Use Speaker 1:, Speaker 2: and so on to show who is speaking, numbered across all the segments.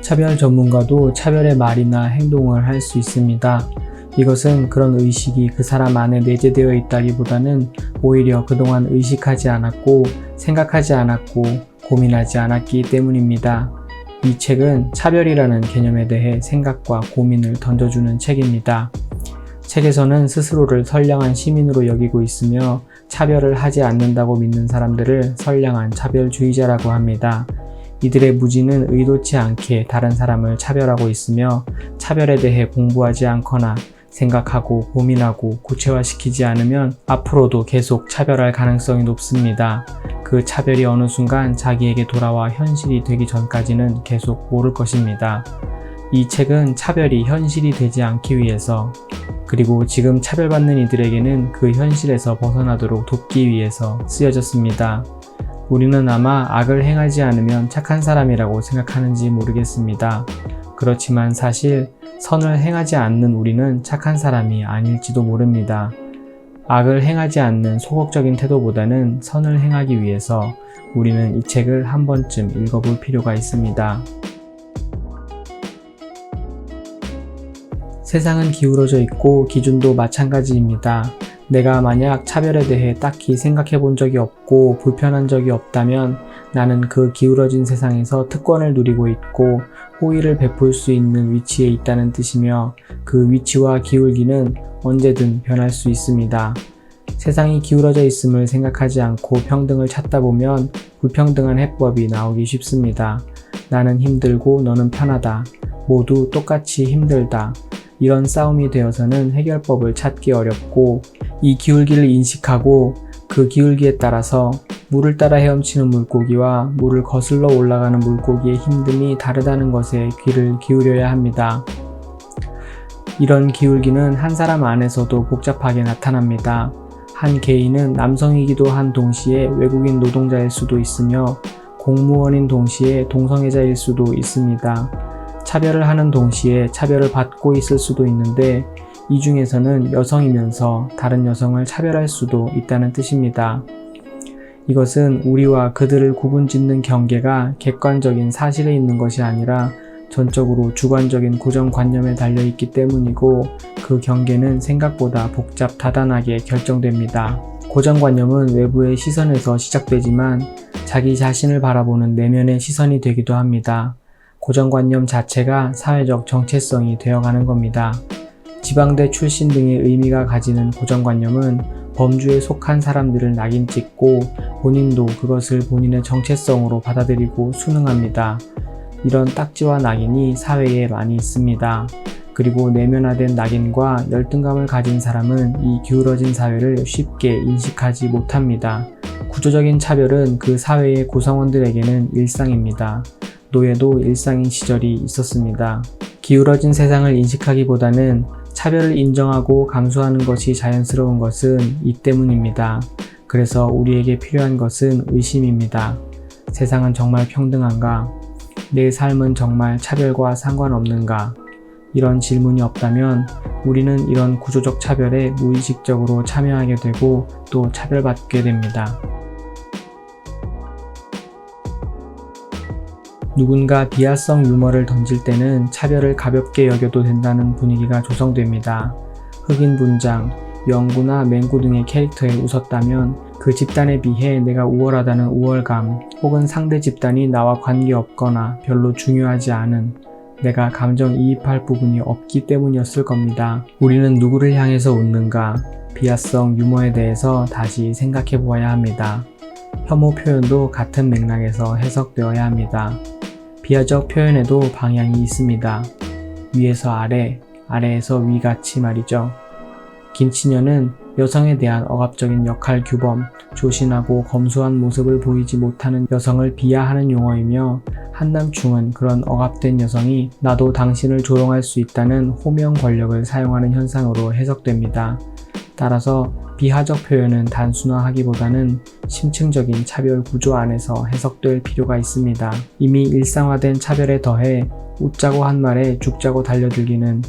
Speaker 1: 차별 전문가도 차별의 말이나 행동을 할 수 있습니다. 이것은 그런 의식이 그 사람 안에 내재되어 있다기보다는 오히려 그동안 의식하지 않았고 생각하지 않았고 고민하지 않았기 때문입니다. 이 책은 차별이라는 개념에 대해 생각과 고민을 던져주는 책입니다. 책에서는 스스로를 선량한 시민으로 여기고 있으며 차별을 하지 않는다고 믿는 사람들을 선량한 차별주의자라고 합니다. 이들의 무지는 의도치 않게 다른 사람을 차별하고 있으며 차별에 대해 공부하지 않거나 생각하고 고민하고 구체화시키지 않으면 앞으로도 계속 차별할 가능성이 높습니다. 그 차별이 어느 순간 자기에게 돌아와 현실이 되기 전까지는 계속 모를 것입니다. 이 책은 차별이 현실이 되지 않기 위해서 그리고 지금 차별받는 이들에게는 그 현실에서 벗어나도록 돕기 위해서 쓰여졌습니다. 우리는 아마 악을 행하지 않으면 착한 사람이라고 생각하는지 모르겠습니다. 그렇지만 사실 선을 행하지 않는 우리는 착한 사람이 아닐지도 모릅니다. 악을 행하지 않는 소극적인 태도보다는 선을 행하기 위해서 우리는 이 책을 한 번쯤 읽어볼 필요가 있습니다. 세상은 기울어져 있고 기준도 마찬가지입니다. 내가 만약 차별에 대해 딱히 생각해 본 적이 없고 불편한 적이 없다면 나는 그 기울어진 세상에서 특권을 누리고 있고 호의를 베풀 수 있는 위치에 있다는 뜻이며 그 위치와 기울기는 언제든 변할 수 있습니다. 세상이 기울어져 있음을 생각하지 않고 평등을 찾다 보면 불평등한 해법이 나오기 쉽습니다. 나는 힘들고 너는 편하다. 모두 똑같이 힘들다. 이런 싸움이 되어서는 해결법을 찾기 어렵고 이 기울기를 인식하고 그 기울기에 따라서 물을 따라 헤엄치는 물고기와 물을 거슬러 올라가는 물고기의 힘듦이 다르다는 것에 귀를 기울여야 합니다. 이런 기울기는 한 사람 안에서도 복잡하게 나타납니다. 한 개인은 남성이기도 한 동시에 외국인 노동자일 수도 있으며 공무원인 동시에 동성애자일 수도 있습니다. 차별을 하는 동시에 차별을 받고 있을 수도 있는데 이 중에서는 여성이면서 다른 여성을 차별할 수도 있다는 뜻입니다. 이것은 우리와 그들을 구분짓는 경계가 객관적인 사실에 있는 것이 아니라 전적으로 주관적인 고정관념에 달려있기 때문이고 그 경계는 생각보다 복잡 다단하게 결정됩니다. 고정관념은 외부의 시선에서 시작되지만 자기 자신을 바라보는 내면의 시선이 되기도 합니다. 고정관념 자체가 사회적 정체성이 되어가는 겁니다. 지방대 출신 등의 의미가 가지는 고정관념은 범주에 속한 사람들을 낙인 찍고 본인도 그것을 본인의 정체성으로 받아들이고 순응합니다. 이런 딱지와 낙인이 사회에 많이 있습니다. 그리고 내면화된 낙인과 열등감을 가진 사람은 이 기울어진 사회를 쉽게 인식하지 못합니다. 구조적인 차별은 그 사회의 구성원들에게는 일상입니다. 노예도 일상인 시절이 있었습니다. 기울어진 세상을 인식하기보다는 차별을 인정하고 감수하는 것이 자연스러운 것은 이 때문입니다. 그래서 우리에게 필요한 것은 의심입니다. 세상은 정말 평등한가? 내 삶은 정말 차별과 상관없는가? 이런 질문이 없다면 우리는 이런 구조적 차별에 무의식적으로 참여하게 되고 또 차별받게 됩니다. 누군가 비하성 유머를 던질 때는 차별을 가볍게 여겨도 된다는 분위기가 조성됩니다. 흑인 분장, 영구나 맹구 등의 캐릭터에 웃었다면 그 집단에 비해 내가 우월하다는 우월감 혹은 상대 집단이 나와 관계없거나 별로 중요하지 않은 내가 감정이입할 부분이 없기 때문이었을 겁니다. 우리는 누구를 향해서 웃는가? 비하성 유머에 대해서 다시 생각해 보아야 합니다. 혐오 표현도 같은 맥락에서 해석되어야 합니다. 비하적 표현에도 방향이 있습니다. 위에서 아래, 아래에서 위같이 말이죠. 김치녀는 여성에 대한 억압적인 역할 규범, 조신하고 검소한 모습을 보이지 못하는 여성을 비하하는 용어이며 한남충은 그런 억압된 여성이 나도 당신을 조롱할 수 있다는 호명 권력을 사용하는 현상으로 해석됩니다. 따라서 비하적 표현은 단순화하기보다는 심층적인 차별 구조 안에서 해석될 필요가 있습니다. 이미 일상화된 차별에 더해 웃자고 한 말에 죽자고 달려들기는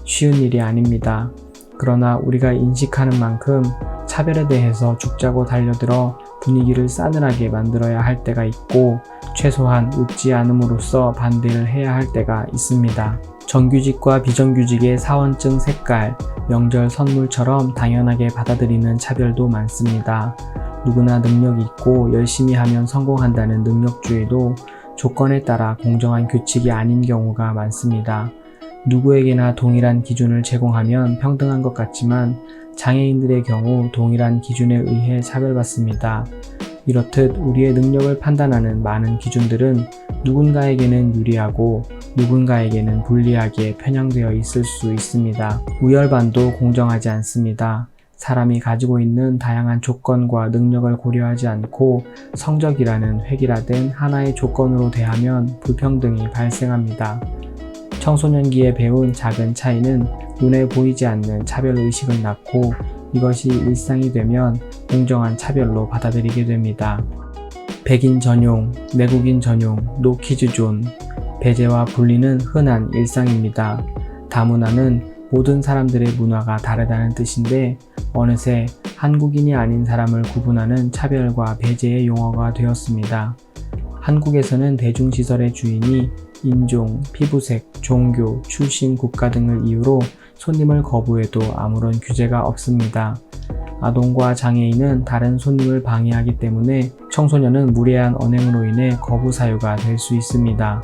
Speaker 1: 쉬운 일이 아닙니다. 그러나 우리가 인식하는 만큼 차별에 대해서 죽자고 달려들어 분위기를 싸늘하게 만들어야 할 때가 있고 최소한 웃지 않음으로써 반대를 해야 할 때가 있습니다. 정규직과 비정규직의 사원증 색깔, 명절 선물처럼 당연하게 받아들이는 차별도 많습니다. 누구나 능력이 있고 열심히 하면 성공한다는 능력주의도 조건에 따라 공정한 규칙이 아닌 경우가 많습니다. 누구에게나 동일한 기준을 제공하면 평등한 것 같지만 장애인들의 경우 동일한 기준에 의해 차별받습니다. 이렇듯 우리의 능력을 판단하는 많은 기준들은 누군가에게는 유리하고 누군가에게는 불리하게 편향되어 있을 수 있습니다. 우열반도 공정하지 않습니다. 사람이 가지고 있는 다양한 조건과 능력을 고려하지 않고 성적이라는 획일화된 하나의 조건으로 대하면 불평등이 발생합니다. 청소년기에 배운 작은 차이는 눈에 보이지 않는 차별의식을 낳고 이것이 일상이 되면 공정한 차별로 받아들이게 됩니다. 백인 전용, 내국인 전용, 노키즈존, 배제와 분리는 흔한 일상입니다. 다문화는 모든 사람들의 문화가 다르다는 뜻인데 어느새 한국인이 아닌 사람을 구분하는 차별과 배제의 용어가 되었습니다. 한국에서는 대중시설의 주인이 인종, 피부색, 종교, 출신 국가 등을 이유로 손님을 거부해도 아무런 규제가 없습니다. 아동과 장애인은 다른 손님을 방해하기 때문에 청소년은 무례한 언행으로 인해 거부 사유가 될 수 있습니다.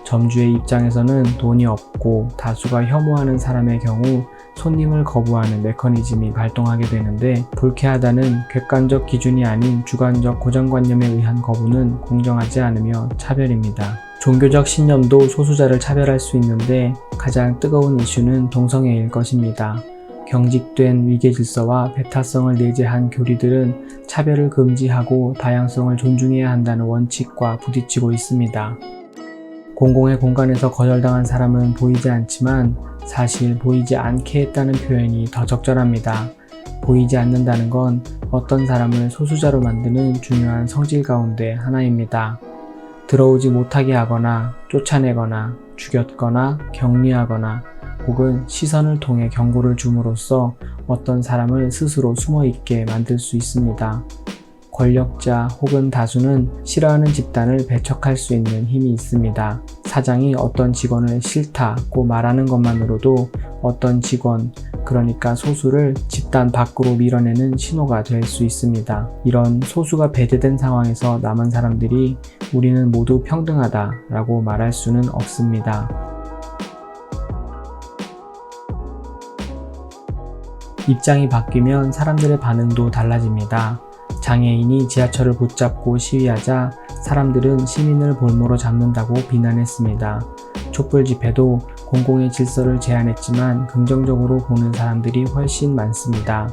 Speaker 1: 점주의 입장에서는 돈이 없고 다수가 혐오하는 사람의 경우 손님을 거부하는 메커니즘이 발동하게 되는데 불쾌하다는 객관적 기준이 아닌 주관적 고정관념에 의한 거부는 공정하지 않으며 차별입니다. 종교적 신념도 소수자를 차별할 수 있는데 가장 뜨거운 이슈는 동성애일 것입니다. 경직된 위계질서와 배타성을 내재한 교리들은 차별을 금지하고 다양성을 존중해야 한다는 원칙과 부딪히고 있습니다. 공공의 공간에서 거절당한 사람은 보이지 않지만 사실 보이지 않게 했다는 표현이 더 적절합니다. 보이지 않는다는 건 어떤 사람을 소수자로 만드는 중요한 성질 가운데 하나입니다. 들어오지 못하게 하거나 쫓아내거나 죽였거나 격리하거나 혹은 시선을 통해 경고를 줌으로써 어떤 사람을 스스로 숨어있게 만들 수 있습니다. 권력자 혹은 다수는 싫어하는 집단을 배척할 수 있는 힘이 있습니다. 사장이 어떤 직원을 싫다고 말하는 것만으로도 어떤 직원, 그러니까 소수를 집단 밖으로 밀어내는 신호가 될 수 있습니다. 이런 소수가 배제된 상황에서 남은 사람들이 우리는 모두 평등하다라고 말할 수는 없습니다. 입장이 바뀌면 사람들의 반응도 달라집니다. 장애인이 지하철을 붙잡고 시위하자 사람들은 시민을 볼모로 잡는다고 비난했습니다. 촛불 집회도 공공의 질서를 제한했지만 긍정적으로 보는 사람들이 훨씬 많습니다.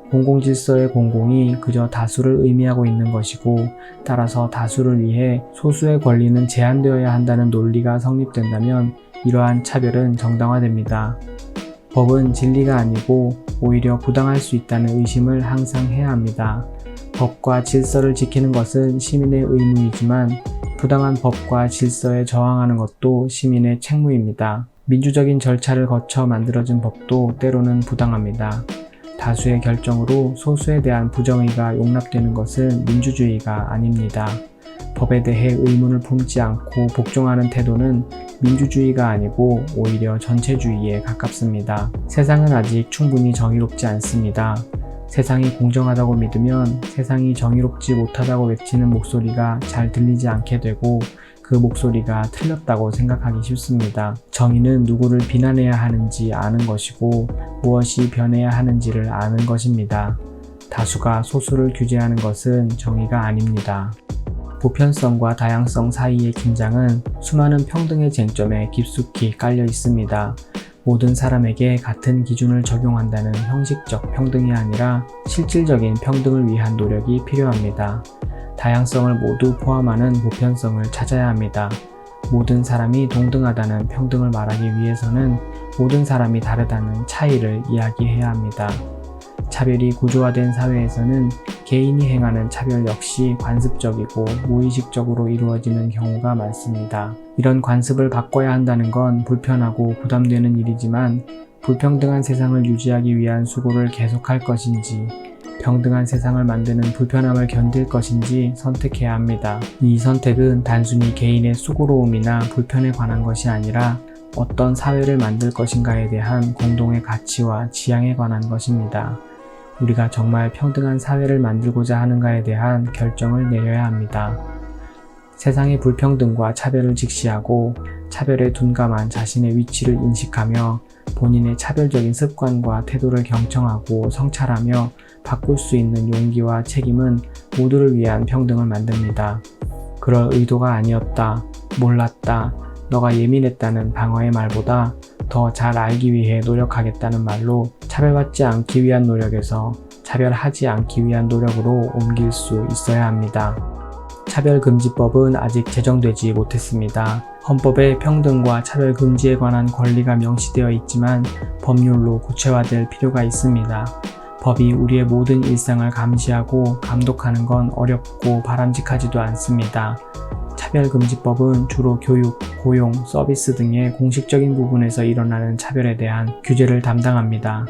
Speaker 1: 공공질서의 공공이 그저 다수를 의미하고 있는 것이고 따라서 다수를 위해 소수의 권리는 제한되어야 한다는 논리가 성립된다면 이러한 차별은 정당화됩니다. 법은 진리가 아니고 오히려 부당할 수 있다는 의심을 항상 해야 합니다. 법과 질서를 지키는 것은 시민의 의무이지만 부당한 법과 질서에 저항하는 것도 시민의 책무입니다. 민주적인 절차를 거쳐 만들어진 법도 때로는 부당합니다. 다수의 결정으로 소수에 대한 부정의가 용납되는 것은 민주주의가 아닙니다. 법에 대해 의문을 품지 않고 복종하는 태도는 민주주의가 아니고 오히려 전체주의에 가깝습니다. 세상은 아직 충분히 정의롭지 않습니다. 세상이 공정하다고 믿으면 세상이 정의롭지 못하다고 외치는 목소리가 잘 들리지 않게 되고 그 목소리가 틀렸다고 생각하기 쉽습니다. 정의는 누구를 비난해야 하는지 아는 것이고 무엇이 변해야 하는지를 아는 것입니다. 다수가 소수를 규제하는 것은 정의가 아닙니다. 보편성과 다양성 사이의 긴장은 수많은 평등의 쟁점에 깊숙이 깔려 있습니다. 모든 사람에게 같은 기준을 적용한다는 형식적 평등이 아니라 실질적인 평등을 위한 노력이 필요합니다. 다양성을 모두 포함하는 보편성을 찾아야 합니다. 모든 사람이 동등하다는 평등을 말하기 위해서는 모든 사람이 다르다는 차이를 이야기해야 합니다. 차별이 구조화된 사회에서는 개인이 행하는 차별 역시 관습적이고 무의식적으로 이루어지는 경우가 많습니다. 이런 관습을 바꿔야 한다는 건 불편하고 부담되는 일이지만 불평등한 세상을 유지하기 위한 수고를 계속할 것인지 평등한 세상을 만드는 불편함을 견딜 것인지 선택해야 합니다. 이 선택은 단순히 개인의 수고로움이나 불편에 관한 것이 아니라 어떤 사회를 만들 것인가에 대한 공동의 가치와 지향에 관한 것입니다. 우리가 정말 평등한 사회를 만들고자 하는가에 대한 결정을 내려야 합니다. 세상의 불평등과 차별을 직시하고 차별에 둔감한 자신의 위치를 인식하며 본인의 차별적인 습관과 태도를 경청하고 성찰하며 바꿀 수 있는 용기와 책임은 모두를 위한 평등을 만듭니다. 그럴 의도가 아니었다, 몰랐다, 너가 예민했다는 방어의 말보다 더 잘 알기 위해 노력하겠다는 말로 차별받지 않기 위한 노력에서 차별하지 않기 위한 노력으로 옮길 수 있어야 합니다. 차별금지법은 아직 제정되지 못했습니다. 헌법에 평등과 차별금지에 관한 권리가 명시되어 있지만 법률로 구체화될 필요가 있습니다. 법이 우리의 모든 일상을 감시하고 감독하는 건 어렵고 바람직하지도 않습니다. 차별금지법은 주로 교육, 고용, 서비스 등의 공식적인 부분에서 일어나는 차별에 대한 규제를 담당합니다.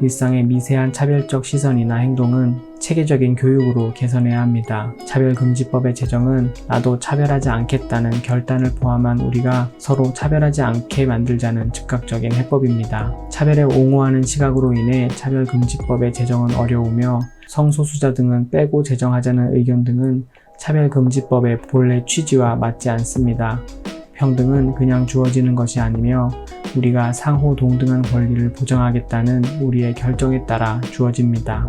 Speaker 1: 일상의 미세한 차별적 시선이나 행동은 체계적인 교육으로 개선해야 합니다. 차별금지법의 제정은 나도 차별하지 않겠다는 결단을 포함한 우리가 서로 차별하지 않게 만들자는 즉각적인 해법입니다. 차별에 옹호하는 시각으로 인해 차별금지법의 제정은 어려우며 성소수자 등은 빼고 제정하자는 의견 등은 차별금지법의 본래 취지와 맞지 않습니다. 평등은 그냥 주어지는 것이 아니며 우리가 상호 동등한 권리를 보장하겠다는 우리의 결정에 따라 주어집니다.